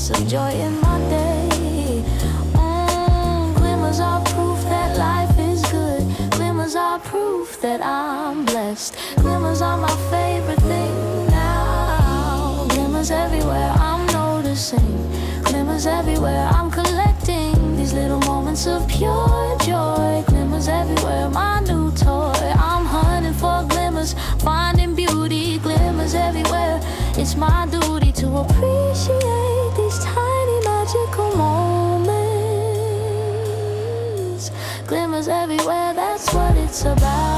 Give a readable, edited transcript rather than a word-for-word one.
glimpse of joy in my day. Glimmers are proof that life is good. Glimmers are proof that I'm blessed. Glimmers are my favorite thing now. Glimmers everywhere I'm noticing. Glimmers everywhere I'm collecting. These little moments of pure joy. Glimmers everywhere, my new toy. I'm hunting for glimmers, finding beauty. Glimmers everywhere. It's my duty to appreciate these tiny magical moments. Glimmers everywhere, that's what it's about.